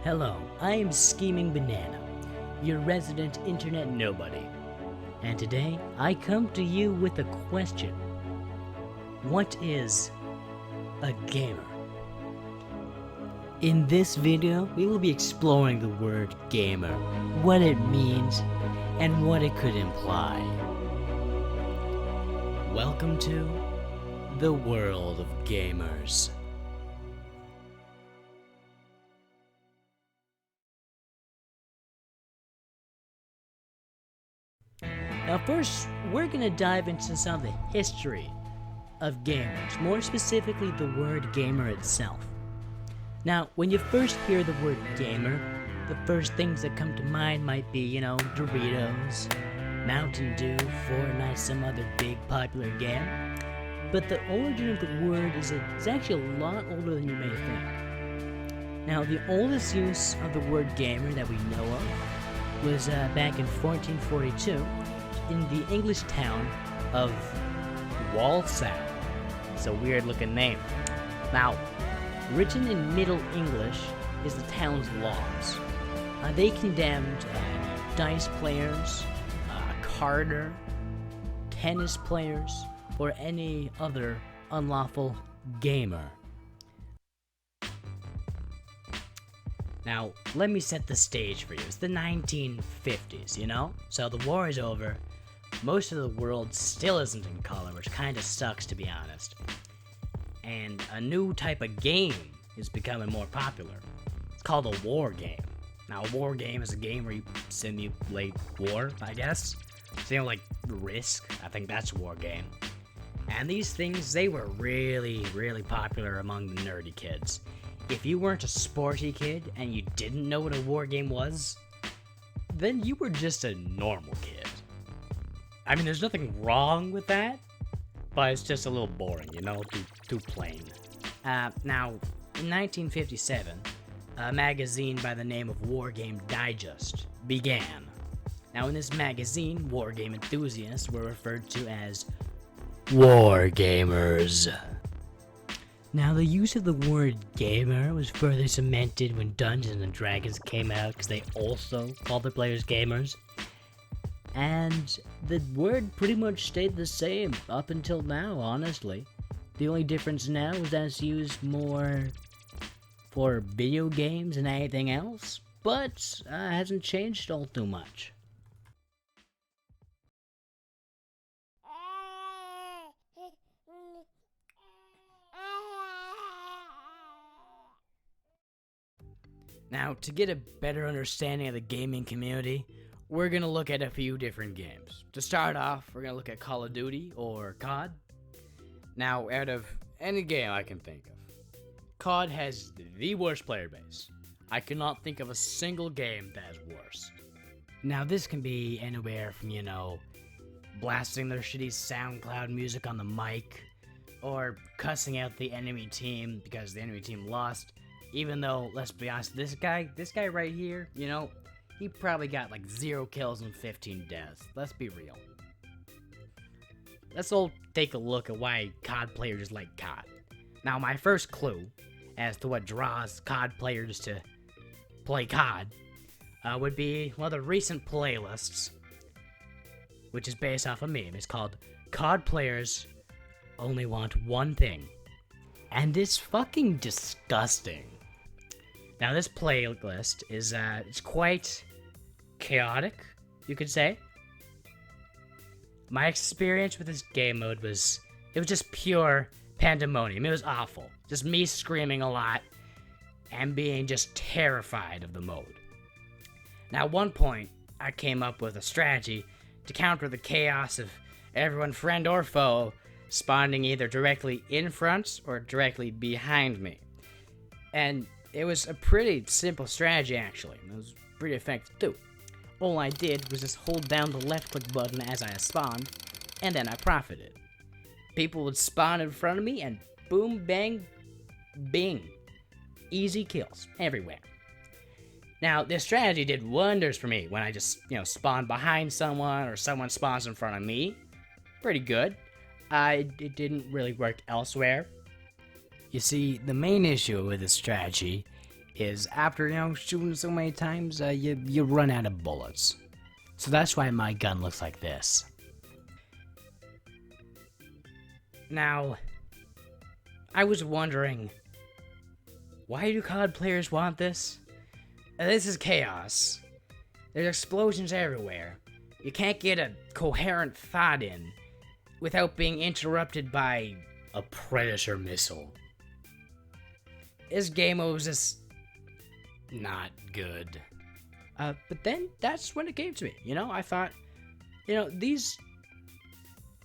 Hello, I am Scheming Banana, your resident internet nobody. And today, I come to you with a question. What is a gamer? In this video, we will be exploring the word gamer, what it means, and what it could imply. Welcome to the world of gamers. Now first, we're gonna dive into some of the history of gamers, more specifically the word gamer itself. Now, when you first hear the word gamer, the first things that come to mind might be, Doritos, Mountain Dew, Fortnite, some other big popular game. But the origin of the word is actually a lot older than you may think. Now, the oldest use of the word gamer that we know of was back in 1442 in the English town of Walsall. It's a weird looking name. Now, written in Middle English is the town's laws. They condemned dice players, carder, tennis players, or any other unlawful gamer. Now, let me set the stage for you. It's the 1950s, So the war is over. Most of the world still isn't in color, which kind of sucks, to be honest. And a new type of game is becoming more popular. It's called a war game. Now, a war game is a game where you simulate war, I guess. So, like Risk, I think that's a war game. And these things, they were really, really popular among the nerdy kids. If you weren't a sporty kid and you didn't know what a war game was, then you were just a normal kid. I mean, there's nothing wrong with that, but it's just a little boring, too plain. Now, in 1957, a magazine by the name of War Game Digest began. Now, in this magazine, war game enthusiasts were referred to as war gamers. Now, the use of the word gamer was further cemented when Dungeons and Dragons came out, because they also called their players gamers. And the word pretty much stayed the same up until now, honestly. The only difference now is that it's used more for video games than anything else, but hasn't changed all too much. Now, to get a better understanding of the gaming community, we're going to look at a few different games. To start off, we're going to look at Call of Duty, or COD. Now, out of any game I can think of, COD has the worst player base. I cannot think of a single game that is worse. Now, this can be anywhere from, blasting their shitty SoundCloud music on the mic, or cussing out the enemy team because the enemy team lost. Even though, let's be honest, this guy right here, he probably got like 0 kills and 15 deaths. Let's be real. Let's all take a look at why COD players like COD. Now, my first clue as to what draws COD players to play COD would be one of the recent playlists, which is based off a meme. It's called COD Players Only Want One Thing. And it's fucking disgusting. Now, this playlist is it's quite chaotic, you could say. My experience with this game mode was just pure pandemonium. It was awful. Just me screaming a lot and being just terrified of the mode. Now, at one point, I came up with a strategy to counter the chaos of everyone, friend or foe, spawning either directly in front or directly behind me. And it was a pretty simple strategy, actually. It was pretty effective, too. All I did was just hold down the left-click button as I spawned, and then I profited. People would spawn in front of me, and boom, bang, bing. Easy kills everywhere. Now, this strategy did wonders for me when I just, spawned behind someone, or someone spawns in front of me. Pretty good. It didn't really work elsewhere. You see, the main issue with this strategy is after, shooting so many times, you run out of bullets. So that's why my gun looks like this. Now, I was wondering, why do COD players want this? This is chaos. There's explosions everywhere. You can't get a coherent thought in without being interrupted by a Predator missile. This game was just not good. But then that's when it came to me. I thought, these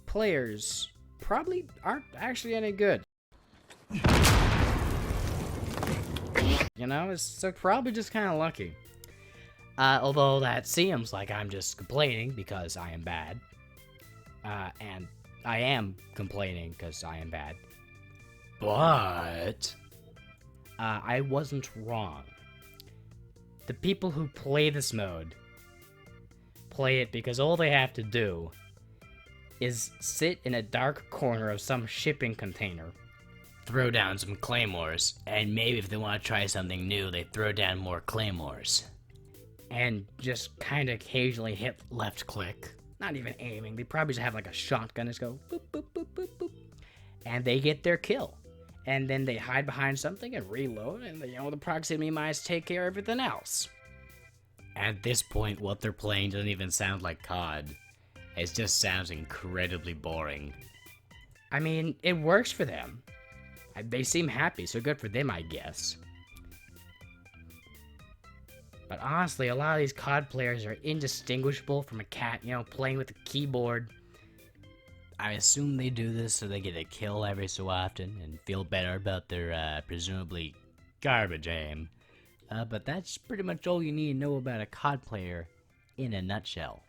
players probably aren't actually any good. It's probably just kind of lucky. Although that seems like I'm just complaining because I am bad. And I am complaining because I am bad. But I wasn't wrong. The people who play this mode play it because all they have to do is sit in a dark corner of some shipping container, throw down some claymores, and maybe if they want to try something new, they throw down more claymores. And just kind of occasionally hit left click. Not even aiming, they probably just have like a shotgun, just go boop, boop, boop, boop, boop. And they get their kill. And then they hide behind something and reload, and the proximity mines take care of everything else. At this point, what they're playing doesn't even sound like COD. It just sounds incredibly boring. I mean, it works for them. They seem happy, so good for them, I guess. But honestly, a lot of these COD players are indistinguishable from a cat, playing with a keyboard. I assume they do this so they get a kill every so often and feel better about their presumably garbage aim. But that's pretty much all you need to know about a COD player in a nutshell.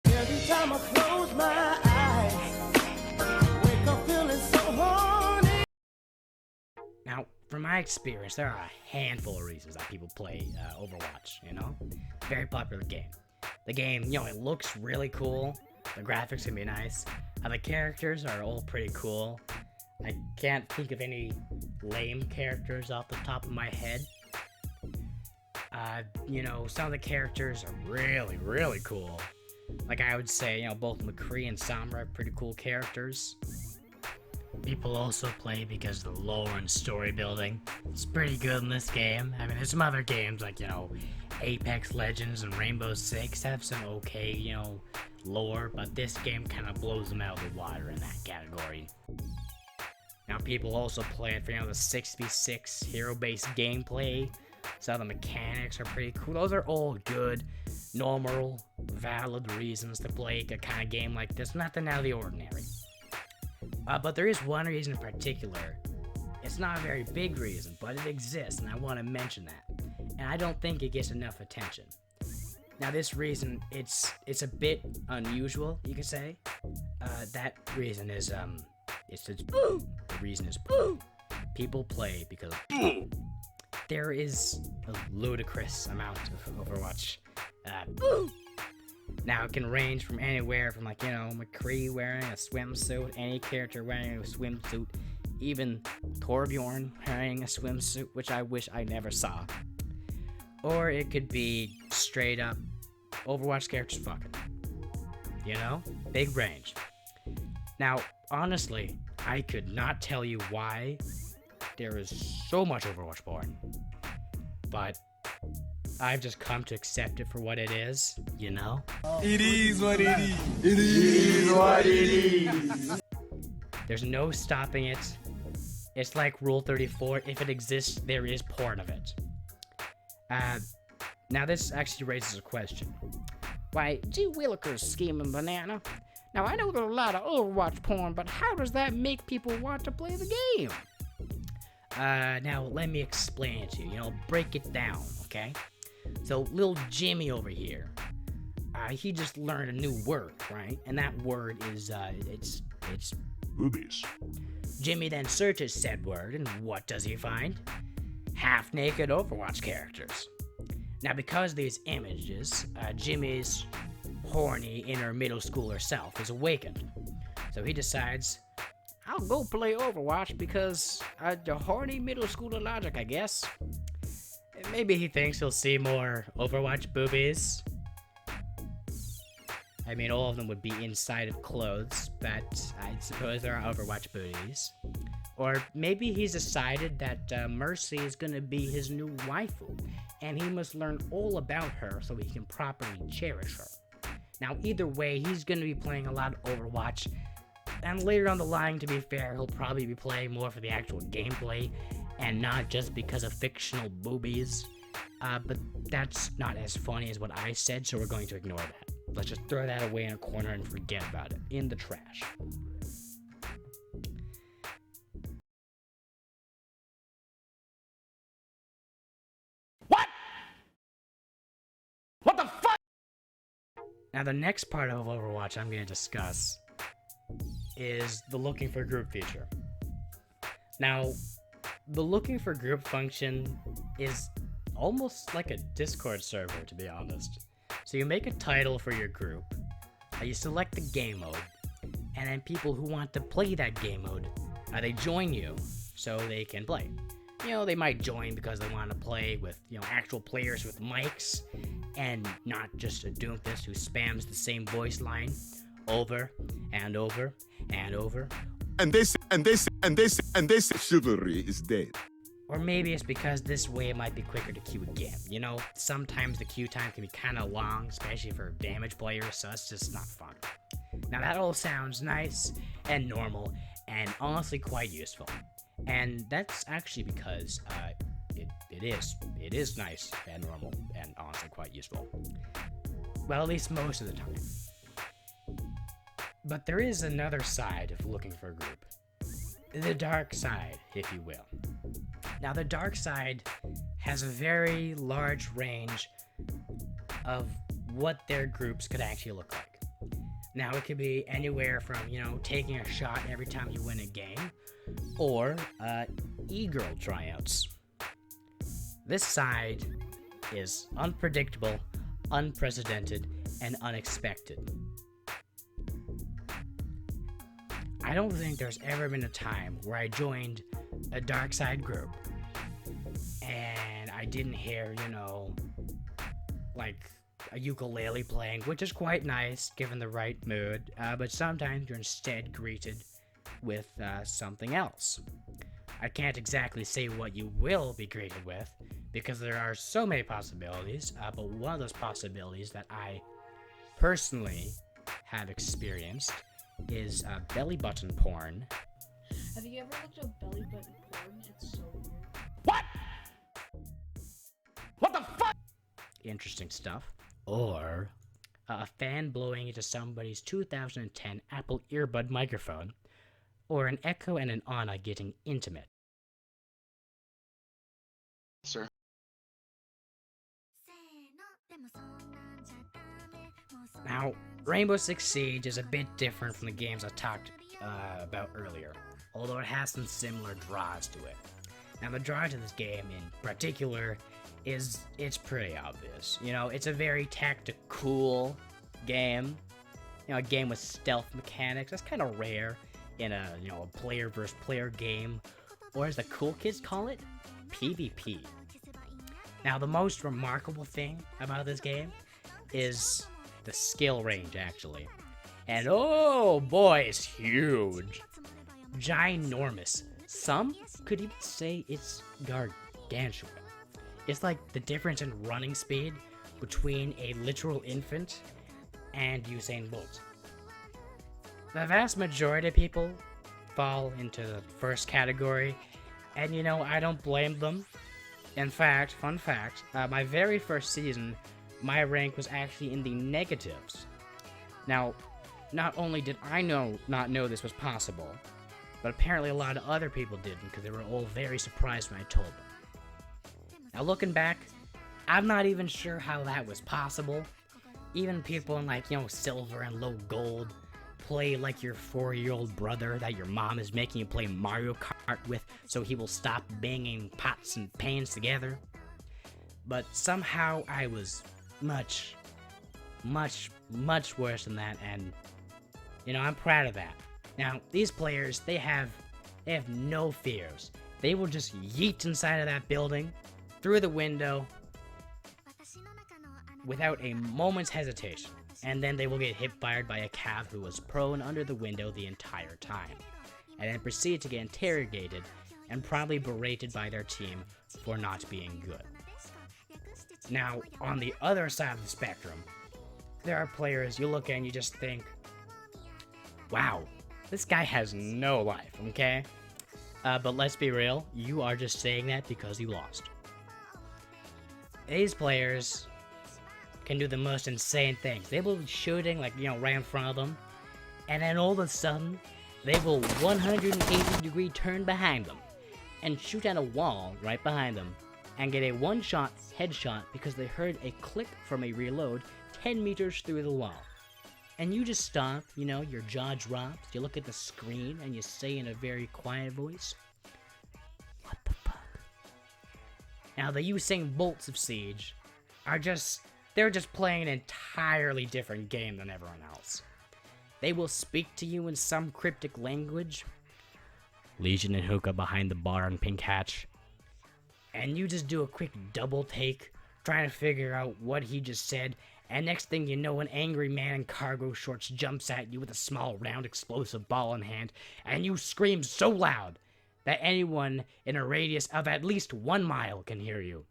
Every time I close my eyes, I wake up feeling so horny. Now, from my experience, there are a handful of reasons that people play Overwatch, Very popular game. The game, it looks really cool. The graphics can be nice. The characters are all pretty cool. I can't think of any lame characters off the top of my head. Some of the characters are really, really cool. Like I would say, both McCree and Sombra are pretty cool characters. People also play because the lore and story building is pretty good in this game. I mean, there's some other games like, Apex Legends and Rainbow Six have some okay, lore, but this game kind of blows them out of the water in that category. Now, people also play it for, the 6v6 hero-based gameplay. So the mechanics are pretty cool. Those are all good, normal, valid reasons to play a kind of game like this. Nothing out of the ordinary. But there is one reason in particular. It's not a very big reason, but it exists, and I want to mention that. And I don't think it gets enough attention. Now, this reason, it's a bit unusual, you could say. That reason is, the reason is people play because there is a ludicrous amount of Overwatch. Now, it can range from anywhere from, McCree wearing a swimsuit, any character wearing a swimsuit, even Torbjorn wearing a swimsuit, which I wish I never saw. Or it could be straight up Overwatch characters fucking. Big range. Now, honestly, I could not tell you why there is so much Overwatch porn. But I've just come to accept it for what it is, It is what it is. It is what it is. There's no stopping it. It's like Rule 34. If it exists, there is porn of it. Now this actually raises a question. Why, gee willikers, scheming banana. Now I know there's a lot of Overwatch porn, but how does that make people want to play the game? Now let me explain it to you. Break it down, okay? So little Jimmy over here, he just learned a new word, right? And that word is, it's Boobies. Jimmy then searches said word, and what does he find? Half-naked Overwatch characters. Now, because of these images, Jimmy's horny inner middle schooler self is awakened. So he decides, I'll go play Overwatch because the horny middle schooler logic, I guess. Maybe he thinks he'll see more Overwatch boobies. I mean, all of them would be inside of clothes, but I suppose there are Overwatch booties. Or maybe he's decided that Mercy is going to be his new waifu, and he must learn all about her so he can properly cherish her. Now, either way, he's going to be playing a lot of Overwatch, and later on the line, to be fair, he'll probably be playing more for the actual gameplay, and not just because of fictional boobies. But that's not as funny as what I said, so we're going to ignore that. Let's just throw that away in a corner and forget about it. In the trash. What the fuck? Now, the next part of Overwatch I'm going to discuss is the looking for group feature. Now, the looking for group function is almost like a Discord server, to be honest. So you make a title for your group, you select the game mode, and then people who want to play that game mode, they join you so they can play. You know, they might join because they want to play with, actual players with mics, and not just a doofus who spams the same voice line over and over and over. And they say chivalry is dead. Or maybe it's because this way it might be quicker to queue a game. Sometimes the queue time can be kind of long, especially for damage players, so it's just not fun. Now that all sounds nice and normal, and honestly quite useful. And that's actually because it is nice and normal, and honestly quite useful. Well, at least most of the time. But there is another side of looking for a group. The dark side, if you will. Now, the dark side has a very large range of what their groups could actually look like. Now, it could be anywhere from, taking a shot every time you win a game, or e-girl tryouts. This side is unpredictable, unprecedented, and unexpected. I don't think there's ever been a time where I joined a dark side group and I didn't hear, like a ukulele playing, which is quite nice given the right mood, but sometimes you're instead greeted with something else. I can't exactly say what you will be greeted with because there are so many possibilities, but one of those possibilities that I personally have experienced is belly button porn. Have you ever looked at belly button porn? It's so weird. What? What the fuck? Interesting stuff. Or a fan blowing into somebody's 2010 Apple earbud microphone. Or an Echo and an Ana getting intimate. Sir. Now, Rainbow Six Siege is a bit different from the games I talked about earlier, although it has some similar draws to it. Now, the draw to this game in particular is it's pretty obvious. It's a very tactical game. A game with stealth mechanics. That's kind of rare in a player versus player game, or as the cool kids call it, PvP. Now, the most remarkable thing about this game is the skill range, actually. And oh boy, it's huge. Ginormous. Some could even say it's gargantuan. It's like the difference in running speed between a literal infant and Usain Bolt. The vast majority of people fall into the first category, and I don't blame them. In fact, fun fact, my very first season, my rank was actually in the negatives. Now, not only did I not know this was possible, but apparently a lot of other people didn't, because they were all very surprised when I told them. Now, looking back, I'm not even sure how that was possible. Even people in silver and low gold play like your 4-year-old brother that your mom is making you play Mario Kart with so he will stop banging pots and pans together. But somehow I was much, much, much worse than that, and I'm proud of that. Now, these players, they have no fears. They will just yeet inside of that building, through the window, without a moment's hesitation. And then they will get hip fired by a cav who was prone under the window the entire time. And then proceed to get interrogated and probably berated by their team for not being good. Now, on the other side of the spectrum, there are players you look at and you just think, wow, this guy has no life, okay? But let's be real, you are just saying that because you lost. These players can do the most insane things. They will be shooting, like, right in front of them, and then all of a sudden, they will 180-degree turn behind them, and shoot at a wall right behind them, and get a one-shot headshot because they heard a click from a reload 10 meters through the wall. And you just stop, your jaw drops, you look at the screen, and you say in a very quiet voice, "What the fuck?" Now, the Usain Bolts of Siege they're just playing an entirely different game than everyone else. They will speak to you in some cryptic language, Legion and Hookah behind the bar in Pink Hatch, and you just do a quick double take, trying to figure out what he just said, and next thing you know, an angry man in cargo shorts jumps at you with a small round explosive ball in hand, and you scream so loud that anyone in a radius of at least 1 mile can hear you.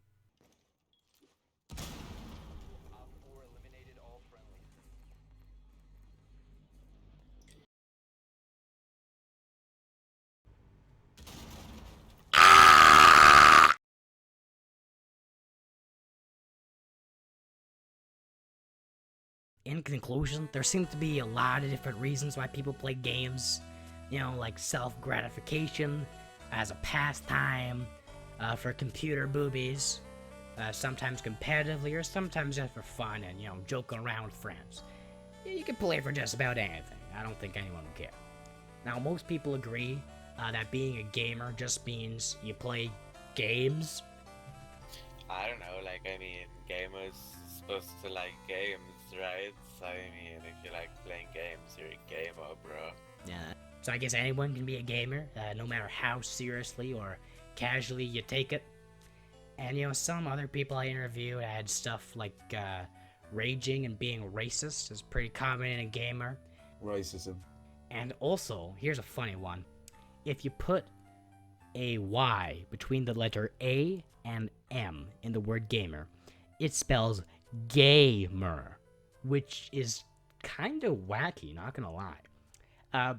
In conclusion, there seems to be a lot of different reasons why people play games. Like self-gratification, as a pastime, for computer boobies, sometimes competitively, or sometimes just for fun and, joking around with friends. You can play for just about anything. I don't think anyone will care. Now, most people agree that being a gamer just means you play games. I don't know, gamers supposed to like games, right? So, if you like playing games, you're a gamer, bro. Yeah. So I guess anyone can be a gamer, no matter how seriously or casually you take it. And, some other people I interviewed had stuff like, raging and being racist is pretty common in a gamer. Racism. And also, here's a funny one. If you put a Y between the letter A and M in the word gamer, it spells gamer, which is kind of wacky, not gonna lie.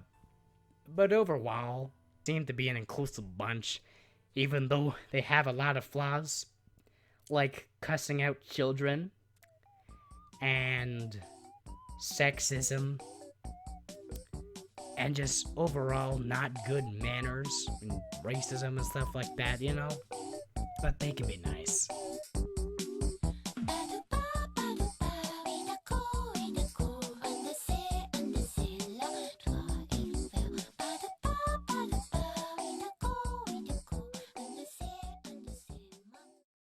But overall, seem to be an inclusive bunch, even though they have a lot of flaws, like cussing out children, and sexism, and just overall not good manners, and racism and stuff like that, But they can be nice.